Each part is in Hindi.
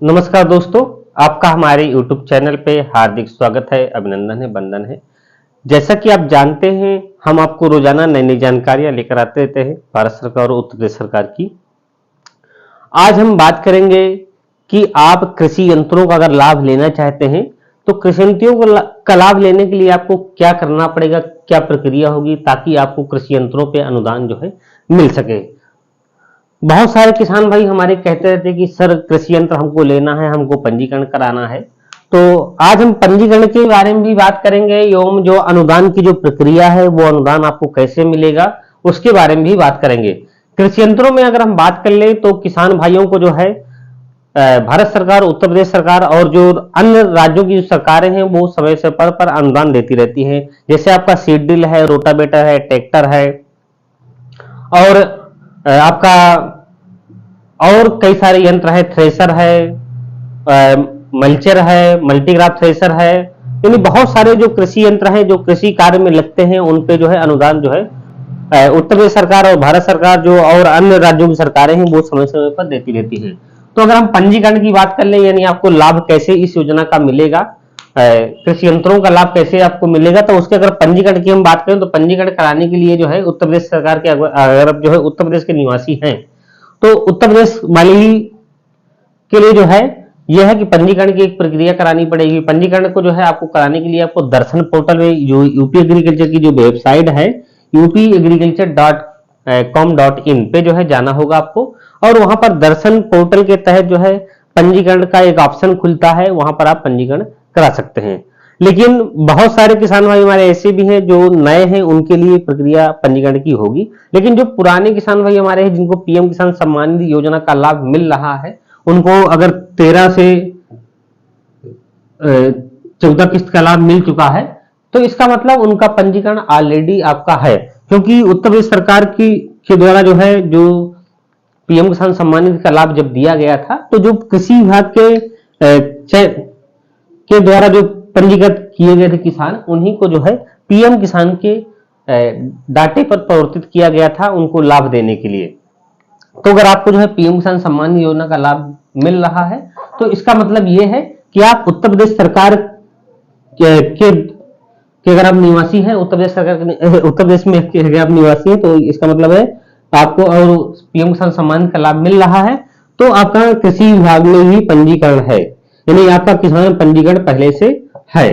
नमस्कार दोस्तों, आपका हमारे YouTube चैनल पे हार्दिक स्वागत है, अभिनंदन है, वंदन है। जैसा कि आप जानते हैं, हम आपको रोजाना नई नई जानकारियां लेकर आते रहते हैं भारत सरकार और उत्तर प्रदेश सरकार की। आज हम बात करेंगे कि आप कृषि यंत्रों का अगर लाभ लेना चाहते हैं तो कृषि यंत्रों का लाभ लेने के लिए आपको क्या करना पड़ेगा, क्या प्रक्रिया होगी ताकि आपको कृषि यंत्रों पे अनुदान जो है मिल सके। बहुत सारे किसान भाई हमारे कहते रहते हैं कि सर कृषि यंत्र हमको लेना है, हमको पंजीकरण कराना है। तो आज हम पंजीकरण के बारे में भी बात करेंगे एवं जो अनुदान की जो प्रक्रिया है वो अनुदान आपको कैसे मिलेगा उसके बारे में भी बात करेंगे। कृषि यंत्रों में अगर हम बात कर ले तो किसान भाइयों को जो है भारत सरकार, उत्तर प्रदेश सरकार और जो अन्य राज्यों की जो सरकारें हैं वो समय समय पर अनुदान देती रहती हैं। जैसे आपका सीड ड्रिल है, रोटावेटर है, ट्रैक्टर है और आपका और कई सारे यंत्र है, थ्रेसर है, मल्चर है, मल्टीक्रॉप थ्रेसर है। यानी बहुत सारे जो कृषि यंत्र हैं जो कृषि कार्य में लगते हैं उन पे जो है अनुदान जो है उत्तर प्रदेश सरकार और भारत सरकार जो और अन्य राज्यों की सरकारें हैं वो समय समय पर देती रहती हैं। तो अगर हम पंजीकरण की बात कर ले, यानी आपको लाभ कैसे इस योजना का मिलेगा, कृषि यंत्रों का लाभ कैसे आपको मिलेगा, तो उसके अगर पंजीकरण की हम बात करें तो पंजीकरण कराने के लिए जो है उत्तर प्रदेश सरकार के अगर जो है उत्तर प्रदेश के निवासी हैं तो उत्तर प्रदेश वाले ही के लिए जो है यह है कि पंजीकरण की एक प्रक्रिया करानी पड़ेगी। पंजीकरण को जो है आपको कराने के लिए आपको दर्शन पोर्टल में जो यूपी एग्रीकल्चर की जो वेबसाइट है upagriculture.com.in पे जो है जाना होगा आपको और वहां पर दर्शन पोर्टल के तहत जो है पंजीकरण का एक ऑप्शन खुलता है, वहां पर आप पंजीकरण करा सकते हैं। लेकिन बहुत सारे किसान भाई हमारे ऐसे भी हैं जो नए हैं, उनके लिए प्रक्रिया पंजीकरण की होगी। लेकिन जो पुराने किसान भाई हमारे हैं जिनको पीएम किसान सम्मान निधि योजना का लाभ मिल रहा है, उनको अगर 13 से 14 किस्त का लाभ मिल चुका है तो इसका मतलब उनका पंजीकरण ऑलरेडी आपका है, क्योंकि उत्तर प्रदेश सरकार की के द्वारा जो है जो पीएम किसान सम्मान निधि का लाभ जब दिया गया था तो जो कृषि विभाग के द्वारा जो पंजीकृत किए गए थे किसान, उन्हीं को जो है पीएम किसान के डाटे पर परिवर्तित किया गया था उनको लाभ देने के लिए। तो अगर आपको जो है पीएम किसान सम्मान योजना का लाभ मिल रहा है तो इसका मतलब ये है कि आप उत्तर प्रदेश सरकार के अगर आप निवासी हैं, उत्तर प्रदेश सरकार उत्तर प्रदेश में अगर आप निवासी हैं तो इसका मतलब है आपको और पीएम किसान सम्मान का लाभ मिल रहा है तो आपका कृषि विभाग में ही पंजीकरण है, यानी आपका किसान पंजीकरण पहले से है।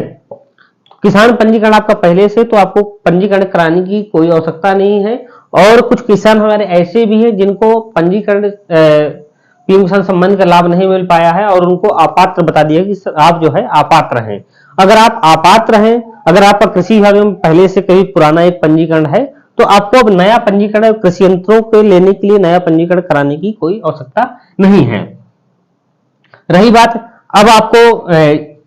किसान पंजीकरण आपका पहले से, तो आपको पंजीकरण कराने की कोई आवश्यकता नहीं है। और कुछ किसान हमारे ऐसे भी हैं जिनको पंजीकरण पीएम किसान सम्मान का लाभ नहीं मिल पाया है और उनको अपात्र बता दिया कि आप जो है अपात्र हैं। अगर आप अपात्र हैं, अगर आपका कृषि विभाग में पहले से कहीं पुराना एक पंजीकरण है तो आपको अब नया पंजीकरण कृषि यंत्रों के लेने के लिए नया पंजीकरण कराने की कोई आवश्यकता नहीं है। रही बात अब आपको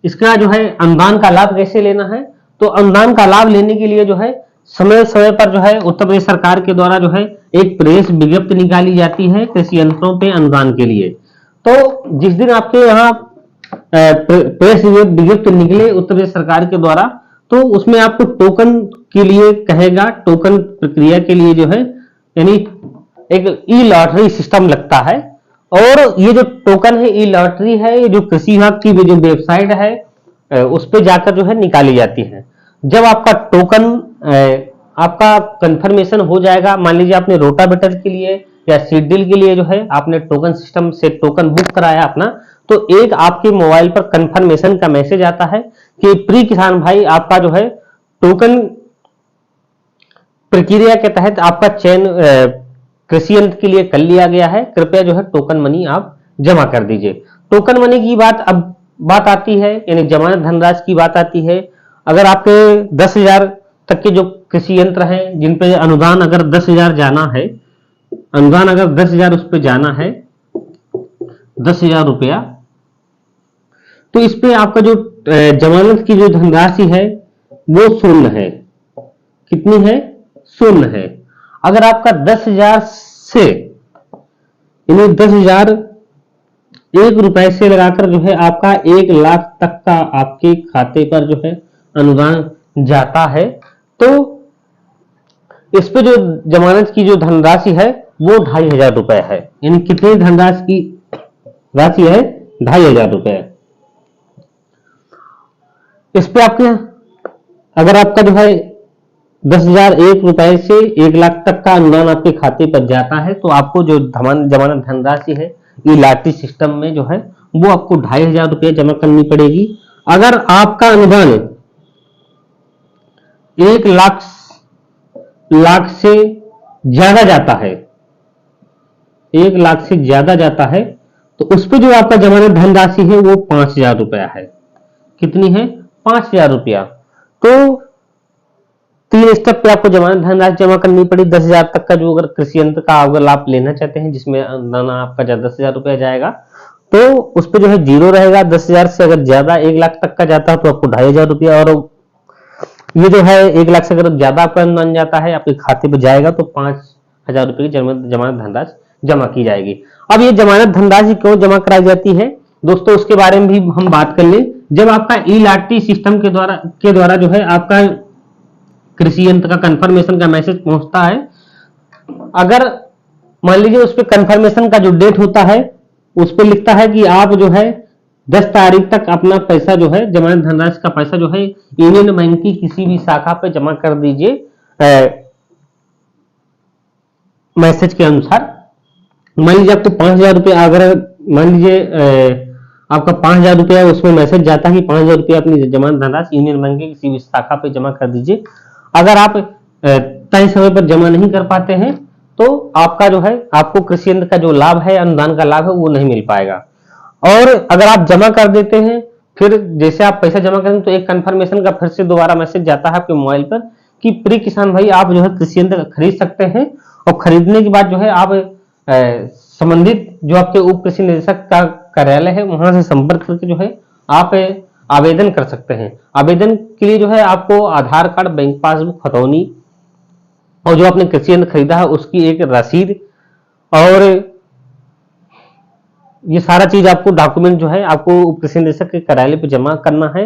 इसका जो है अनुदान का लाभ कैसे लेना है, तो अनुदान का लाभ लेने के लिए जो है समय समय पर जो है उत्तर प्रदेश सरकार के द्वारा जो है एक प्रेस विज्ञप्ति निकाली जाती है कृषि यंत्रों पे अनुदान के लिए। तो जिस दिन आपके यहाँ प्रेस विज्ञप्ति निकले उत्तर प्रदेश सरकार के द्वारा तो उसमें आपको टोकन के लिए कहेगा, टोकन प्रक्रिया के लिए जो है यानी एक ई लॉटरी सिस्टम लगता है और ये जो टोकन है ई लॉटरी है, ये जो कृषि विभाग की जो वेबसाइट है उस पर जाकर जो है निकाली जाती है। जब आपका टोकन आपका कंफर्मेशन हो जाएगा, मान लीजिए आपने रोटावेटर के लिए या सीड ड्रिल के लिए जो है आपने टोकन सिस्टम से टोकन बुक कराया अपना, तो एक आपके मोबाइल पर कंफर्मेशन का मैसेज आता है कि प्रिय किसान भाई आपका जो है टोकन प्रक्रिया के तहत आपका चयन कृषि यंत्र के लिए कर लिया गया है, कृपया जो है टोकन मनी आप जमा कर दीजिए। टोकन मनी की बात आती है, यानी जमानत धनराशि की बात आती है। अगर आपके 10,000 तक के जो कृषि यंत्र हैं जिन पे अनुदान अगर 10,000 जाना है, अनुदान अगर 10,000 उस पे जाना है, 10,000 रुपया, तो इस पे आपका जो जमानत की जो धनराशि है वो शून्य है। कितनी है? शून्य है। अगर आपका 10,000 से यानी 10,000 1 रुपए से लगाकर जो है आपका 1 लाख तक का आपके खाते पर जो है अनुदान जाता है, तो इस पे जो जमानत की जो धनराशि है वो 2,500 रुपए है। यानी कितनी धनराशि की राशि है? ₹2500। इस पे आपके अगर आपका जो है 10,001 रुपए से 1 लाख तक का अनुदान आपके खाते पर जाता है तो आपको जो जमानत धनराशि है ये लाटरी सिस्टम में जो है वो आपको ₹2500 जमा करनी पड़ेगी। अगर आपका अनुदान 1 लाख से ज्यादा जाता है, 1 लाख से ज्यादा जाता है तो उस पर जो आपका जमानत धनराशि है वो ₹5000 है। कितनी है? ₹5000। तो 3 स्टेप पे आपको जमानत धनराशि जमा करनी पड़ी। 10,000 तक का जो अगर कृषि यंत्र का अगर लाभ लेना चाहते हैं जिसमें अनुदान आपका ₹10,000 जाएगा तो उस पर जो है जीरो रहेगा। 10,000 से अगर ज्यादा 1 लाख तक का जाता है तो आपको ₹2500, और ये जो है 1 लाख से अगर ज्यादा आपका अनुदान जाता है आपके खाते पे जाएगा तो ₹5000 की जमानत धनराशि जमा की जाएगी। अब ये जमानत धनराशि क्यों जमा कराई जाती है दोस्तों, उसके बारे में भी हम बात कर लें। जब आपका ई लाटरी सिस्टम के द्वारा जो है आपका कृषि यंत्र का कंफर्मेशन का मैसेज पहुंचता है, अगर मान लीजिए उस पर कंफर्मेशन का जो डेट होता है उस पर लिखता है कि आप जो है 10 तारीख तक अपना पैसा जो है जमानत धनराशि का पैसा जो है यूनियन बैंक की किसी भी शाखा पे जमा कर दीजिए मैसेज के अनुसार। मान लीजिए आपको ₹5000, अगर मान लीजिए आपका ₹5000 है, उसमें मैसेज जाता है कि ₹5000 अपनी जमानत धनराशि यूनियन बैंक की किसी भी शाखा पे जमा कर दीजिए। अगर आप तय समय पर जमा नहीं कर पाते हैं तो आपका जो है आपको कृषि यंत्र का जो लाभ है, अनुदान का लाभ है, वो नहीं मिल पाएगा। और अगर आप जमा कर देते हैं, फिर जैसे आप पैसा जमा करेंगे तो एक कंफर्मेशन का फिर से दोबारा मैसेज जाता है आपके मोबाइल पर कि प्रिय किसान भाई आप जो है कृषि यंत्र खरीद सकते हैं, और खरीदने के बाद जो है आप संबंधित जो आपके उप कृषि निदेशक का कार्यालय है वहां से संपर्क करके जो है आप आवेदन कर सकते हैं। आवेदन के लिए जो है आपको आधार कार्ड, बैंक पासबुक, खतौनी और जो आपने कृषि यंत्र खरीदा है उसकी एक रसीद, और ये सारा चीज आपको डॉक्यूमेंट जो है आपको उप कृषि निदेशक के कार्यालय पे जमा करना है।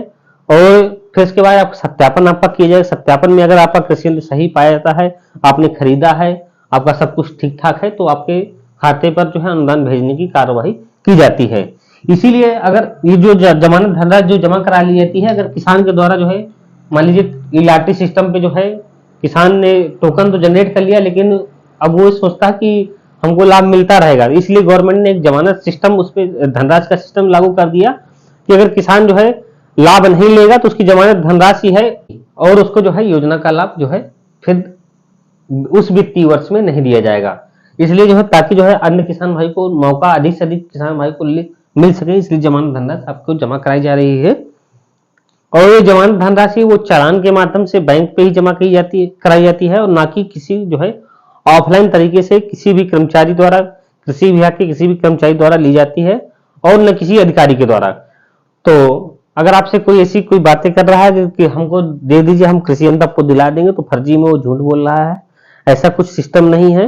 और फिर इसके बाद आप सत्यापन आपका किया जाएगा। सत्यापन में अगर आपका कृषि यंत्र सही पाया जाता है, आपने खरीदा है, आपका सब कुछ ठीक ठाक है, तो आपके खाते पर जो है अनुदान भेजने की कार्यवाही की जाती है। इसीलिए अगर ये जो जमानत धनराशि जो जमा करा ली जाती है, अगर किसान के द्वारा जो है मान लीजिए लाटरी सिस्टम पे जो है किसान ने टोकन तो जनरेट कर लिया, लेकिन अब वो सोचता है कि हमको लाभ मिलता रहेगा, इसलिए गवर्नमेंट ने एक जमानत सिस्टम उस पर धनराशि का सिस्टम लागू कर दिया कि अगर किसान जो है लाभ नहीं लेगा तो उसकी जमानत धनराशि है और उसको जो है योजना का लाभ जो है फिर उस वित्तीय वर्ष में नहीं दिया जाएगा। इसलिए जो है ताकि जो है अन्य किसान भाई को मौका अधिक से अधिक किसान भाई को मिल सके, इसलिए जमानत धनराशि आपको जमा कराई जा रही है। और ये जमानत धनराशि वो चालान के माध्यम से बैंक पे ही जमा कराई जाती है, और ना कि किसी जो है ऑफलाइन तरीके से किसी भी कर्मचारी द्वारा, कृषि विभाग के किसी भी कर्मचारी द्वारा ली जाती है, और न किसी अधिकारी के द्वारा। तो अगर आपसे कोई ऐसी कोई बातें कर रहा है कि हमको दे दीजिए, हम कृषि यंत्र आपको दिला देंगे, तो फर्जी में वो झूठ बोल रहा है। ऐसा कुछ सिस्टम नहीं है।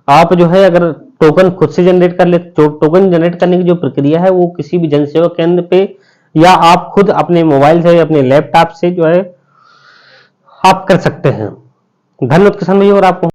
आप जो है अगर टोकन खुद से जनरेट कर ले, टोकन जनरेट करने की जो प्रक्रिया है वो किसी भी जन सेवा केंद्र पे या आप खुद अपने मोबाइल से, अपने लैपटॉप से जो है आप कर सकते हैं। धन्यवाद किसान भाई। और आपको